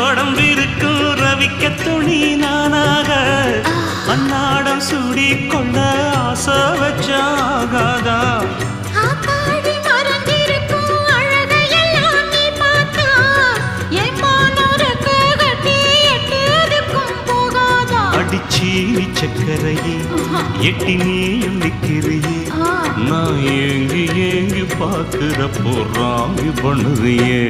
உடம்பிருக்கும் ரவிக்க துணி நானாக அன்னாடம் சூடி கொள்ள ஆசை வச்சாகாதா அடிச்சீனி சக்கரையே எட்டி நீயும் நிக்கிறியே நான் ஏங்கி ஏங்கி பார்க்கிறப்போ ராமி பண்ணுறியே